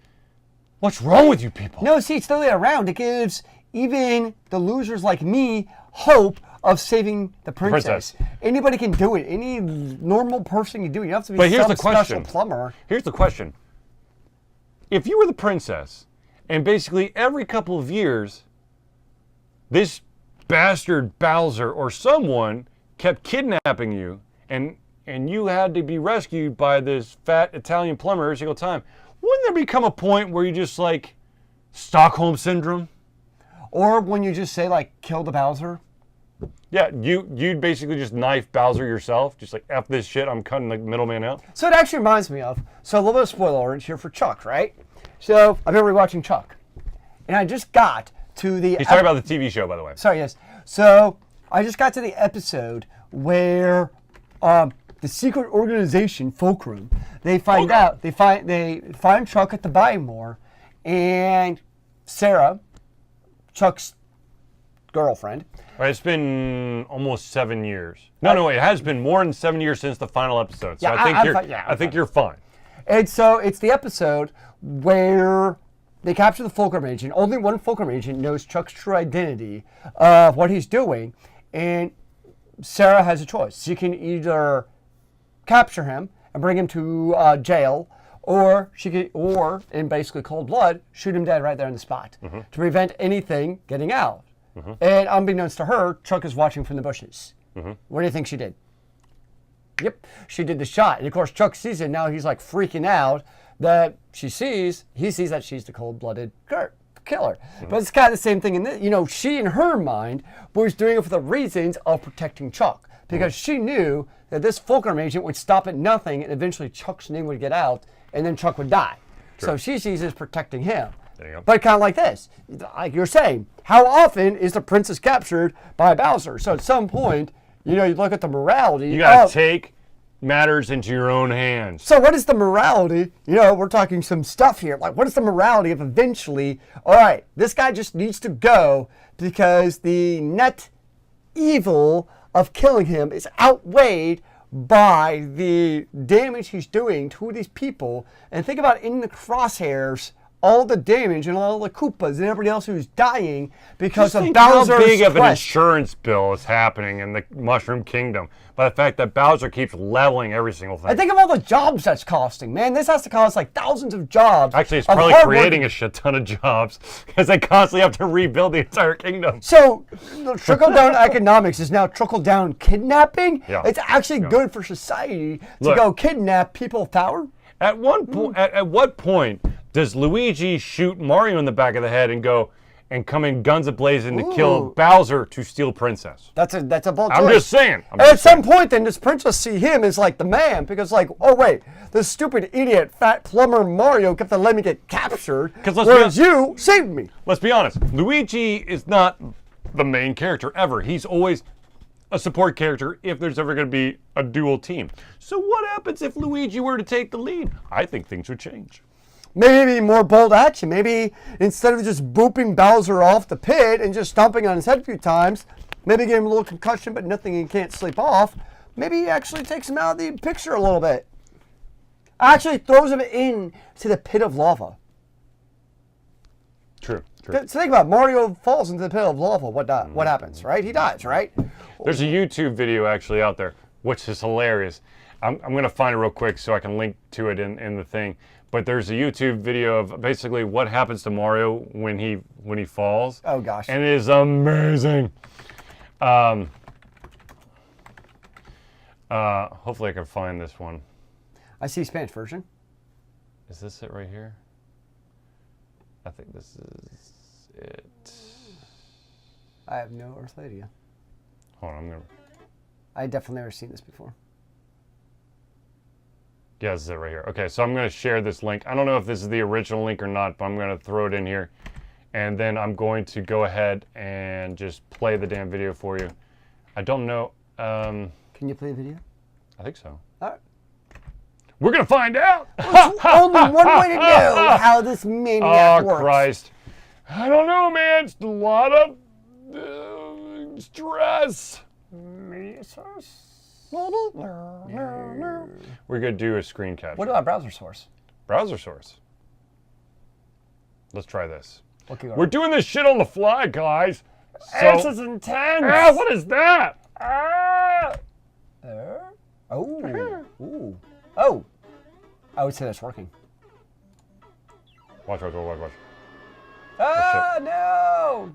What's wrong with you people? No, see, it's the other way around. It gives even the losers like me hope of saving the princess. Anybody can do it. Any normal person can do it. You don't have to be some special plumber. Here's the question. If you were the princess, and basically every couple of years, this bastard Bowser or someone kept kidnapping you, and you had to be rescued by this fat Italian plumber every single time, wouldn't there become a point where you just like Stockholm Syndrome? Or when you just say, like, kill the Bowser? Yeah, you'd basically just knife Bowser yourself. Just like, F this shit, I'm cutting the middleman out. So it actually reminds me of, so a little bit of spoiler alert here for Chuck, right? So I've been rewatching Chuck. And I just got to the... He's talking about the TV show, by the way. Sorry, yes. So I just got to the episode where the secret organization, Fulcrum, they find out, they find Chuck at the Buy-More, and Sarah, Chuck's girlfriend. It's been almost 7 years. No, it has been more than 7 years since the final episode. So yeah, I think you're fine. And so it's the episode where they capture the Fulcrum agent. Only one Fulcrum agent knows Chuck's true identity of what he's doing, and Sarah has a choice. She can either capture him and bring him to jail, or she could, in basically cold blood, shoot him dead right there on the spot to prevent anything getting out. And unbeknownst to her, Chuck is watching from the bushes. What do you think she did? Yep, she did the shot. And of course, Chuck sees it. Now he's like freaking out that he sees that she's the cold-blooded killer. But it's kind of the same thing in this. She in her mind was doing it for the reasons of protecting Chuck, because she knew that this Fulcrum agent would stop at nothing, and eventually Chuck's name would get out, and then Chuck would die. Sure. So she sees it as protecting him. There you go. But kind of like this, like you're saying, how often is the princess captured by Bowser? So at some point, you look at the morality. You got to take matters into your own hands. So what is the morality? We're talking some stuff here. Like, what is the morality of eventually, all right, this guy just needs to go because the net evil of killing him is outweighed by the damage he's doing to these people. And think about in the crosshairs, all the damage and all the Koopas and everybody else who's dying because of Bowser's how big of an quest. insurance bill is happening in the Mushroom Kingdom by the fact that Bowser keeps leveling every single thing. I think of all the jobs that's costing, man. This has to cost like thousands of jobs. Actually, it's probably creating a shit ton of jobs because they constantly have to rebuild the entire kingdom. So, trickle-down economics is now trickle-down kidnapping? Yeah. It's actually good for society to go kidnap people of power? At what point does Luigi shoot Mario in the back of the head and go and come in guns a-blazing to kill Bowser to steal Princess? That's a bold choice. I'm just saying. At some point, then, does Princess see him as like the man? Because oh wait, this stupid idiot, fat plumber Mario kept on letting me get captured, whereas you saved me. Let's be honest. Luigi is not the main character ever. He's always a support character if there's ever going to be a dual team. So what happens if Luigi were to take the lead? I think things would change. Maybe more bold action. Maybe instead of just booping Bowser off the pit and just stomping on his head a few times, maybe give him a little concussion, but nothing he can't sleep off. Maybe he actually takes him out of the picture a little bit. Actually throws him in to the pit of lava. True. So think about it. Mario falls into the pit of lava. What happens, right? He dies, right? There's a YouTube video actually out there, which is hilarious. I'm going to find it real quick so I can link to it in the thing. But there's a YouTube video of basically what happens to Mario when he falls. Oh gosh. And it is amazing. Hopefully I can find this one. I see Spanish version. Is this it right here? I think this is it. I have no earthly idea. Hold on, I definitely never seen this before. Yeah, this is it right here. Okay, so I'm going to share this link. I don't know if this is the original link or not, but I'm going to throw it in here. And then I'm going to go ahead and just play the damn video for you. I don't know. Can you play the video? I think so. All right. We're going to find out. Only one way to know how this maniac works. Oh, Christ. I don't know, man. It's a lot of stress. We're going to do a screen capture. What about browser source? Browser source. Let's try this. Okay, We're doing this shit on the fly, guys. This is intense. What is that? Oh. Oh. I would say that's working. Watch. Ah, no.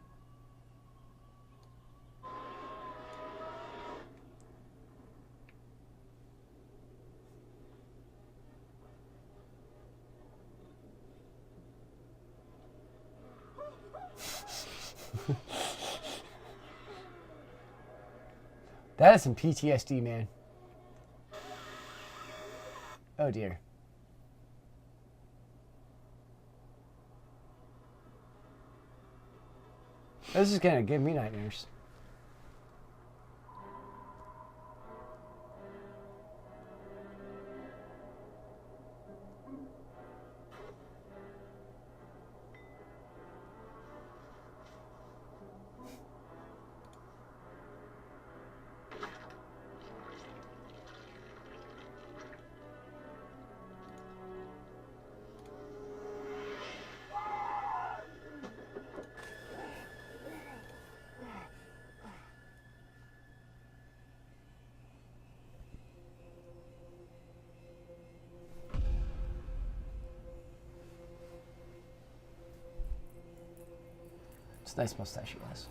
That is some PTSD, man. Oh dear. This is gonna give me nightmares. It's a nice mustache he has.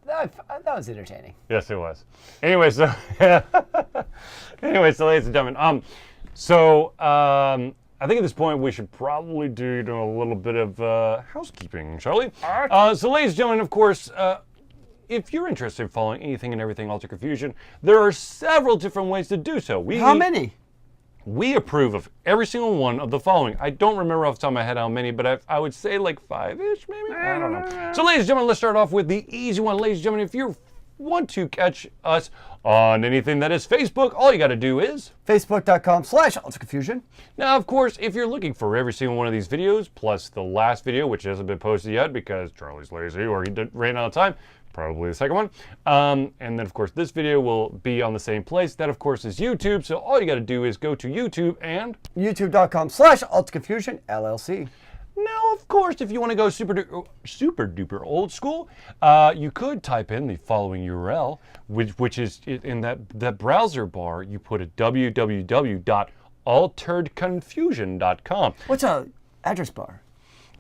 That was entertaining. Yes, it was. Anyway, so ladies and gentlemen, I think at this point we should probably do a little bit of housekeeping, shall we? So, ladies and gentlemen, of course, if you're interested in following anything and everything Alter Confusion, there are several different ways to do so. How many? We approve of every single one of the following. I don't remember off the top of my head how many, but I would say like 5-ish, maybe? I don't know. So, ladies and gentlemen, let's start off with the easy one. Ladies and gentlemen, if you want to catch us on anything that is Facebook, all you got to do is Facebook.com/AlterConfusion. Now, of course, if you're looking for every single one of these videos, plus the last video, which hasn't been posted yet because Charlie's lazy or he ran out of time, probably the second one. And then, of course, this video will be on the same place. That, of course, is YouTube. So all you got to do is go to YouTube and YouTube.com/AlterConfusion LLC. Now, of course, if you want to go super duper old school, you could type in the following URL, which is in that browser bar. You put a www.alteredconfusion.com. What's a address bar?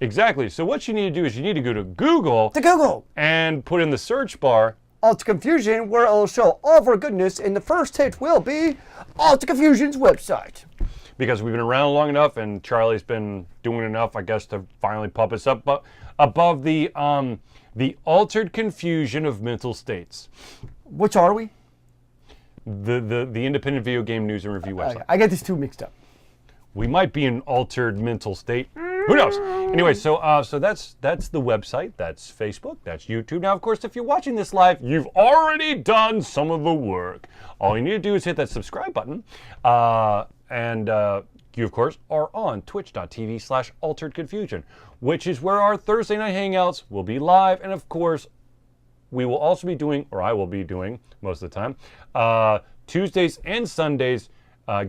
Exactly. So what you need to do is you need to go to Google. To Google. And put in the search bar Alter Confusion, where it'll show all of our goodness, and the first hit will be Alter Confusion's website. Because we've been around long enough, and Charlie's been doing enough, I guess, to finally pump us up above the altered confusion of mental states. Which are we? The independent video game news and review website. I get these two mixed up. We might be in altered mental state. Who knows? Anyway, so that's the website. That's Facebook. That's YouTube. Now, of course, if you're watching this live, you've already done some of the work. All you need to do is hit that subscribe button. And you, of course, are on twitch.tv/alteredconfusion, which is where our Thursday night hangouts will be live. And, of course, we will also be doing, or I will be doing most of the time, Tuesdays and Sundays,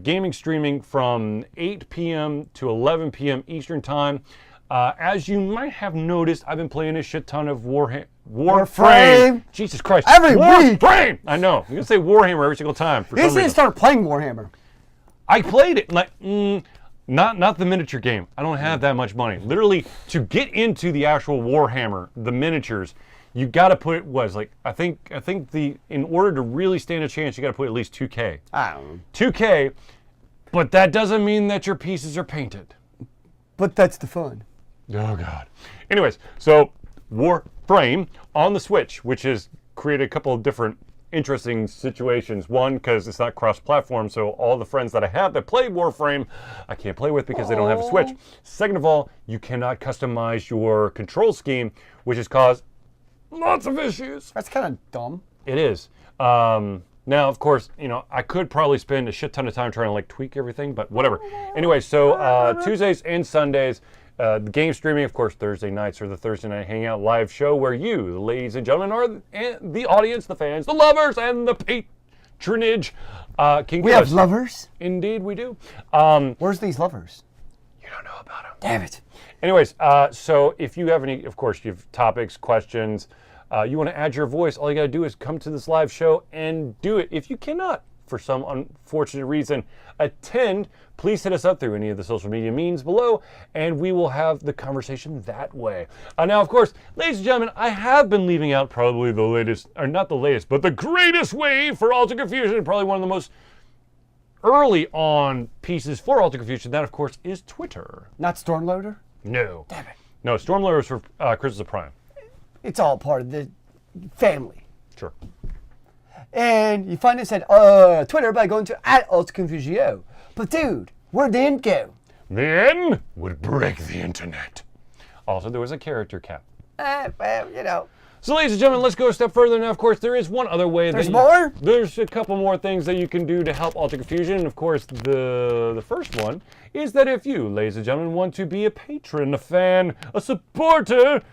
gaming streaming from 8 p.m. to 11 p.m. Eastern Time. As you might have noticed, I've been playing a shit ton of Warframe. Jesus Christ. Every week. Warframe! I know. I'm going to say Warhammer every single time. You need to start playing Warhammer. I played it, like, not the miniature game. I don't have that much money. Literally, to get into the actual Warhammer, the miniatures, you got to put, I think in order to really stand a chance, you got to put at least 2K. I don't know. 2K, but that doesn't mean that your pieces are painted. But that's the fun. Oh, God. Anyways, so Warframe on the Switch, which has created a couple of different interesting situations. One, because it's not cross-platform, so all the friends that I have that play Warframe, I can't play with because they don't have a Switch. Second of all, you cannot customize your control scheme, which has caused lots of issues. That's kind of dumb. It is. Now, of course, I could probably spend a shit ton of time trying to tweak everything, but whatever. Anyway, so Tuesdays and Sundays, the game streaming, of course, Thursday nights are the Thursday Night Hangout live show where you, the ladies and gentlemen, are the audience, the fans, the lovers, and the patronage. We have lovers? Indeed, we do. Where's these lovers? You don't know about them. Damn it. Anyways, so if you have any, of course, you have topics, questions, you want to add your voice, all you got to do is come to this live show and do it. If you cannot, for some unfortunate reason, attend, please hit us up through any of the social media means below, and we will have the conversation that way. Now, of course, ladies and gentlemen, I have been leaving out probably the latest, or not the latest, but the greatest way for Alter Confusion, probably one of the most early on pieces for Alter Confusion. That, of course, is Twitter. Not Stormloader? No. Damn it. No, Stormloader is for Crystals of Prime. It's all part of the family. Sure. And you find us at Twitter by going to @AlterConfusio. But dude, where'd the end go? The end would break the internet. Also, there was a character cap. Well. So, ladies and gentlemen, let's go a step further. Now, of course, there is one other way. There's more? There's a couple more things that you can do to help Alter Confusion. And, of course, the first one is that if you, ladies and gentlemen, want to be a patron, a fan, a supporter,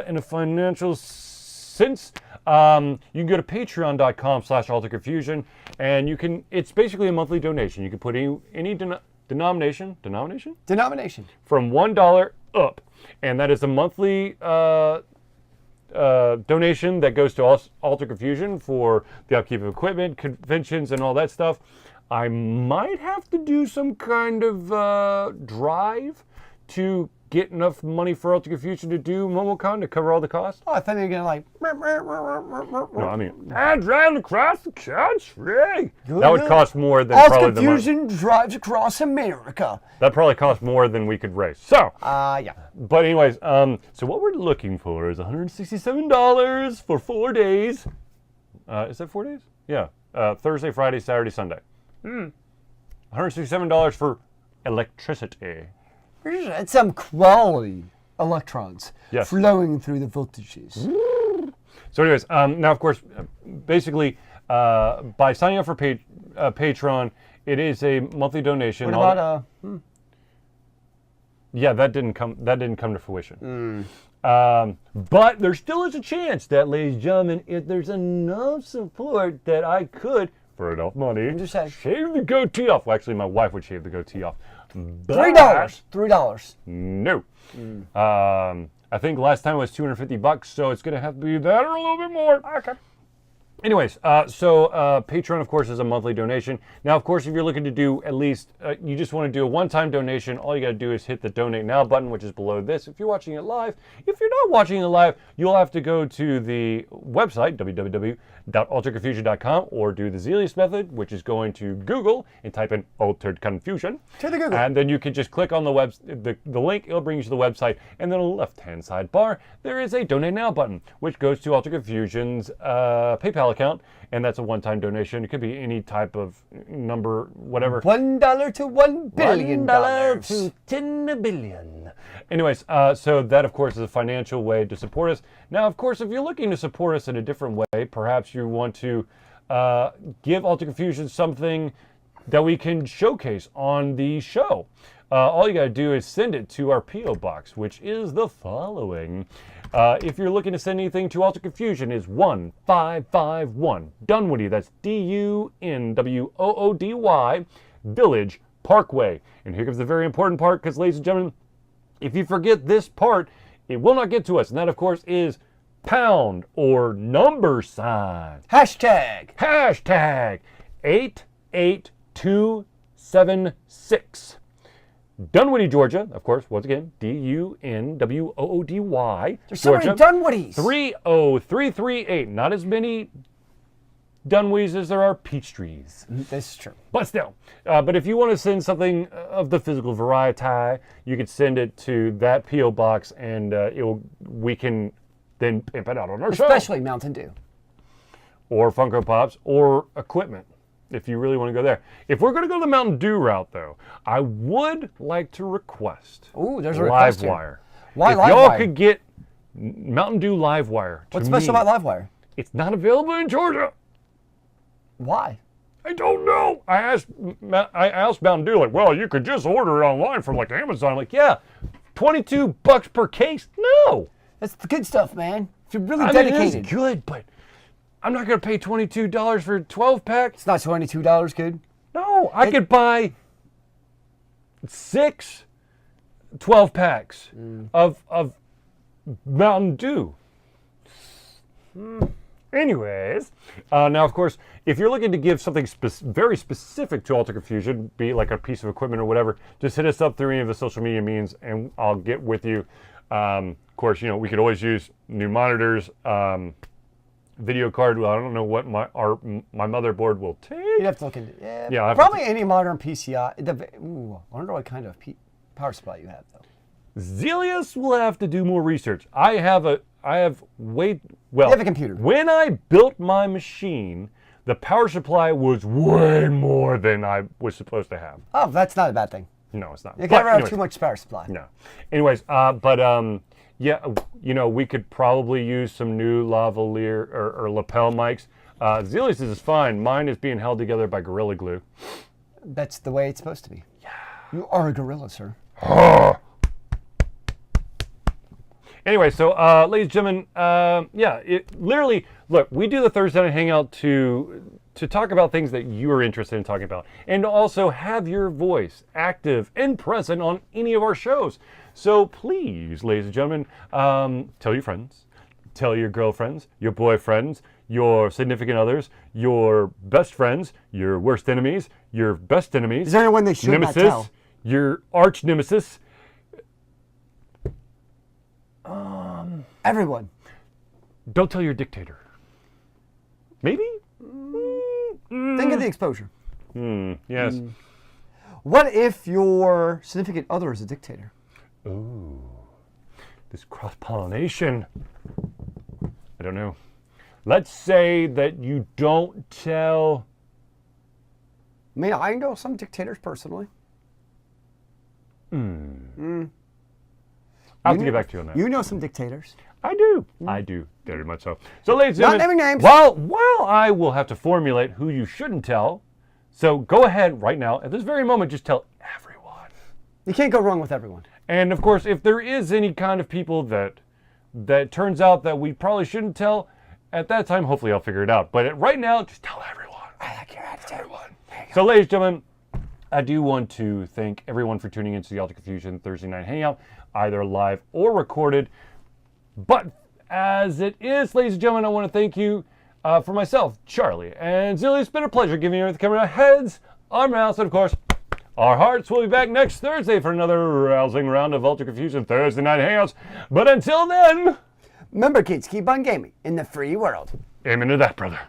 in a financial sense, you can go to patreon.com/alterconfusion, and it's basically a monthly donation. You can put any denomination from $1 up, and that is a monthly donation that goes to Alter Confusion for the upkeep of equipment, conventions, and all that stuff. I might have to do some kind of drive to get enough money for Ultra Confusion to do MomoCon to cover all the costs? Oh, I thought you were going to like... No, I mean, I'm driving across the country. That would cost more than Ultra probably the money. Confusion drives across America. That probably cost more than we could raise. So, Yeah. but anyways, so what we're looking for is $167 for 4 days. Is that 4 days? Yeah. Thursday, Friday, Saturday, Sunday. $167 for electricity. It's some quality electrons Yes. flowing through the voltages. So anyways, now of course, basically, by signing up for Patreon, it is a monthly donation. What about Yeah, that didn't come to fruition. But there still is a chance that, ladies and gentlemen, if there's enough support that I could, for enough money, just saying. shave the goatee off. Well, actually, my wife would shave the goatee off. But $3? $3. No. I think last time it was $250, so it's going to have to be that or a little bit more. Okay. Anyways, so Patreon, of course, is a monthly donation. Now, of course, if you're looking to do at least, you just want to do a one-time donation, all you got to do is hit the Donate Now button, which is below this. If you're watching it live, if you're not watching it live, you'll have to go to the website, www.alteredconfusion.com, or do the Zealeus method, which is going to Google and type in Altered Confusion. To the Google. And then you can just click on the link. It'll bring you to the website. And then on the left-hand sidebar, there is a Donate Now button, which goes to Altered Confusion's PayPal account, and that's a one-time donation. It could be any type of number, whatever. $1 to $1 billion. $1 to 10 billion. Anyways, so that, of course, is a financial way to support us. Now, of course, if you're looking to support us in a different way, perhaps you want to give Altered Confusion something that we can showcase on the show. All you got to do is send it to our P.O. Box, which is the following. If you're looking to send anything to Altered Confusion, is 1551 Dunwoody, that's Dunwoody, Village Parkway. And here comes the very important part, because, ladies and gentlemen, if you forget this part, it will not get to us. And that, of course, is pound or number sign. Hashtag 88276. Dunwoody, Georgia, of course, once again, Dunwoody. There's so many Dunwoodies. 30338. Not as many Dunwees as there are peach trees. This is true. But still, but if you want to send something of the physical variety, you could send it to that P.O. Box, and we can then pimp it out on our show. Especially Mountain Dew. Or Funko Pops, or equipment, if you really want to go there. If we're going to go the Mountain Dew route, though, I would like to request Ooh, there's a request here. Livewire. Why if Livewire? y'all could get Mountain Dew Livewire, What's special about Livewire? It's not available in Georgia. Why? I don't know. I asked Mountain Dew, like, well, you could just order it online from like Amazon. I'm like, yeah, $22 per case. No, That's the good stuff, man. If you're really I mean, dedicated. it's good, but I'm not going to pay $22 for a 12-pack. It's not $22 good. No, I could buy 6 12-packs of Mountain Dew. Anyways, now, of course, if you're looking to give something very specific to Altered Confusion, be it like a piece of equipment or whatever, just hit us up through any of the social media means, and I'll get with you. Of course, we could always use new monitors, video card. Well, I don't know what my motherboard will take. You'd have to look into Yeah, probably any modern PCI. I wonder what kind of power supply you have, though. Zealeus will have to do more research. You have a computer. When I built my machine, the power supply was way more than I was supposed to have. Oh, that's not a bad thing. No, it's not. You can't have too much power supply. No. Anyways, yeah, we could probably use some new lavalier or lapel mics. Zealeus is fine. Mine is being held together by Gorilla Glue. That's the way it's supposed to be. Yeah. You are a gorilla, sir. Anyway, so ladies and gentlemen, literally, look, we do the Thursday Night Hangout to talk about things that you are interested in talking about, and also have your voice active and present on any of our shows. So please, ladies and gentlemen, tell your friends, tell your girlfriends, your boyfriends, your significant others, your best friends, your worst enemies, your best enemies. Is there anyone they should nemesis, not tell? your arch nemesis. Everyone. Don't tell your dictator. Maybe? Think of the exposure. Yes. What if your significant other is a dictator? Ooh. This cross-pollination. I don't know. Let's say that you don't tell... I mean, I know some dictators personally. I'll have to get back to you on that. You know some dictators. I do. I do. Very much so. So, ladies and Not gentlemen, naming names. While I will have to formulate who you shouldn't tell, so go ahead right now, at this very moment, just tell everyone. You can't go wrong with everyone. And of course, if there is any kind of people that turns out that we probably shouldn't tell, at that time, hopefully I'll figure it out. But right now, just tell everyone. I like your attitude. Everyone. So, ladies and gentlemen, I do want to thank everyone for tuning into the Alta Confusion Thursday Night Hangout, either live or recorded. But as it is, ladies and gentlemen, I want to thank you for myself, Charlie, and Zealeus. It's been a pleasure giving you the camera heads, our mouths, and of course, our hearts. We'll be back next Thursday for another rousing round of Ultra Confusion Thursday Night Hangouts. But until then, remember, kids, keep on gaming in the free world. amen to that, brother.